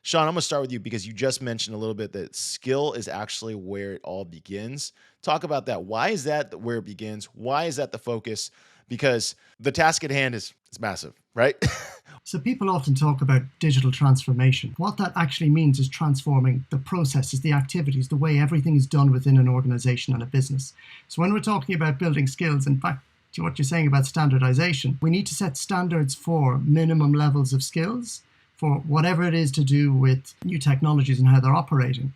Seán, I'm going to start with you because you just mentioned a little bit that skill is actually where it all begins. Talk about that. Why is that where it begins? Why is that the focus? Because the task at hand is massive, right? So people often talk about digital transformation. What that actually means is transforming the processes, the activities, the way everything is done within an organization and a business. So when we're talking about building skills, in fact, to what you're saying about standardization, we need to set standards for minimum levels of skills for whatever it is to do with new technologies and how they're operating.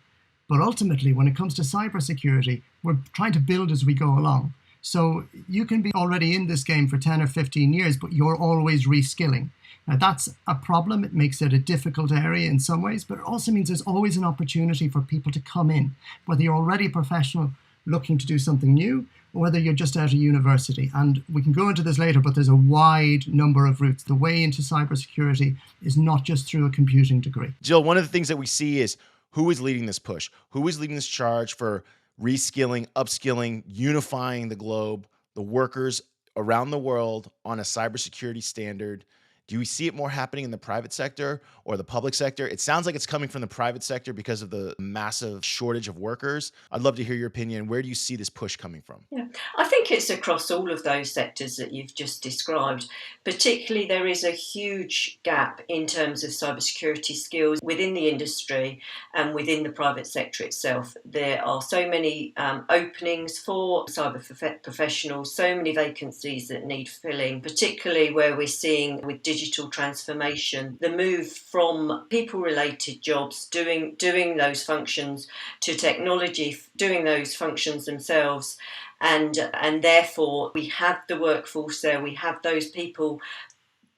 But ultimately, when it comes to cybersecurity, we're trying to build as we go along. So you can be already in this game for 10 or 15 years, but you're always reskilling. Now, that's a problem. It makes it a difficult area in some ways, but it also means there's always an opportunity for people to come in, whether you're already a professional looking to do something new, or whether you're just out of university. And we can go into this later, but there's a wide number of routes. The way into cybersecurity is not just through a computing degree. Jill, one of the things that we see is who is leading this push? Who is leading this charge for reskilling, upskilling, unifying the globe, the workers around the world on a cybersecurity standard? Do we see it more happening in the private sector or the public sector? It sounds like it's coming from the private sector because of the massive shortage of workers. I'd love to hear your opinion. Where do you see this push coming from? Yeah, I think it's across all of those sectors that you've just described. Particularly, there is a huge gap in terms of cybersecurity skills within the industry and within the private sector itself. There are so many openings for cyber professionals, so many vacancies that need filling, particularly where we're seeing with digital transformation, the move from people-related jobs doing those functions to technology doing those functions themselves. And therefore, we have the workforce there. We have those people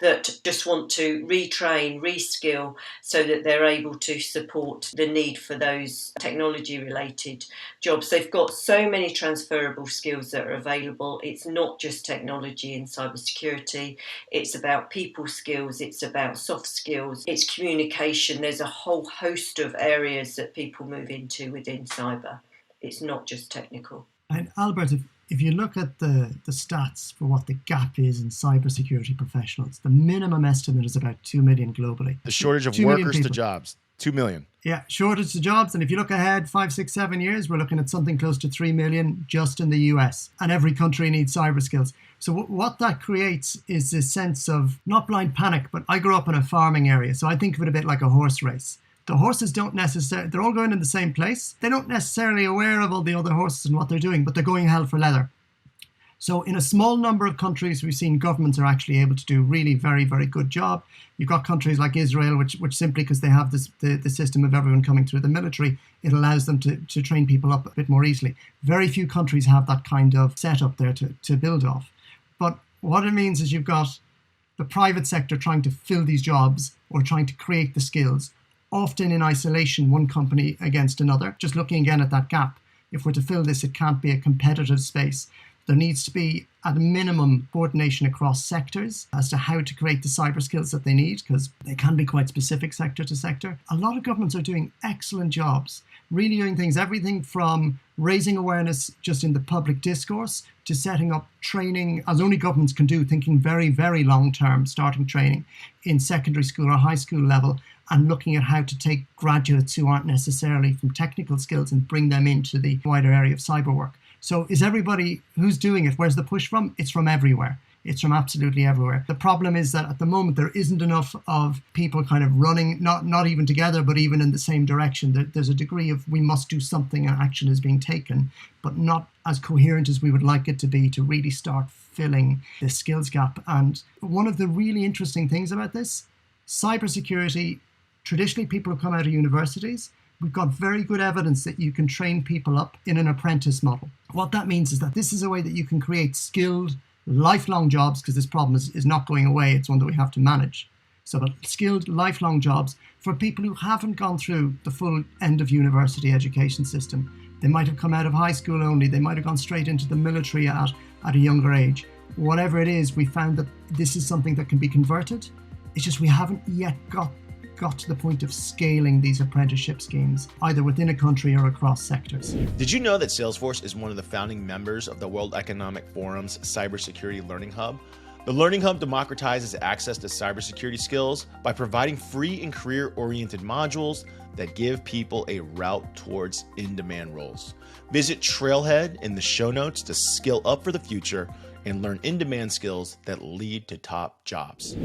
that just want to retrain, reskill, so that they're able to support the need for those technology-related jobs. They've got so many transferable skills that are available. It's not just technology in cybersecurity. It's about people skills. It's about soft skills. It's communication. There's a whole host of areas that people move into within cyber. It's not just technical. And Albert, if you look at the stats for what the gap is in cybersecurity professionals, the minimum estimate is about 2 million globally. The shortage of workers to jobs, 2 million. Yeah, shortage to jobs. And if you look ahead 5, 6, 7 years, we're looking at something close to 3 million just in the US. And every country needs cyber skills. So what that creates is this sense of not blind panic, but I grew up in a farming area. So I think of it a bit like a horse race. The horses don't necessarily, they're all going in the same place. They're not necessarily aware of all the other horses and what they're doing, but they're going hell for leather. So in a small number of countries, we've seen governments are actually able to do really very, very good job. You've got countries like Israel, which simply because they have the system of everyone coming through the military, it allows them to train people up a bit more easily. Very few countries have that kind of setup there to build off. But what it means is you've got the private sector trying to fill these jobs or trying to create the skills, often in isolation, one company against another. Just looking again at that gap, if we're to fill this, it can't be a competitive space. There needs to be, at a minimum, coordination across sectors as to how to create the cyber skills that they need, because they can be quite specific sector to sector. A lot of governments are doing excellent jobs, really doing things, everything from raising awareness just in the public discourse to setting up training, as only governments can do, thinking very, very long term, starting training in secondary school or high school level, and looking at how to take graduates who aren't necessarily from technical skills and bring them into the wider area of cyber work. So is everybody who's doing it, where's the push from? It's from everywhere. It's from absolutely everywhere. The problem is that at the moment, there isn't enough of people kind of running, not even together, but even in the same direction. There's a degree of we must do something and action is being taken, but not as coherent as we would like it to be to really start filling this skills gap. And one of the really interesting things about this, cybersecurity, traditionally people who come out of universities, we've got very good evidence that you can train people up in an apprentice model. What that means is that this is a way that you can create skilled, lifelong jobs, because this problem is not going away. It's one that we have to manage. So skilled, lifelong jobs for people who haven't gone through the full end of university education system. They might have come out of high school only. They might have gone straight into the military at a younger age. Whatever it is, we found that this is something that can be converted. It's just we haven't yet got to the point of scaling these apprenticeship schemes, either within a country or across sectors. Did you know that Salesforce is one of the founding members of the World Economic Forum's Cybersecurity Learning Hub? The Learning Hub democratizes access to cybersecurity skills by providing free and career-oriented modules that give people a route towards in-demand roles. Visit Trailhead in the show notes to skill up for the future and learn in-demand skills that lead to top jobs.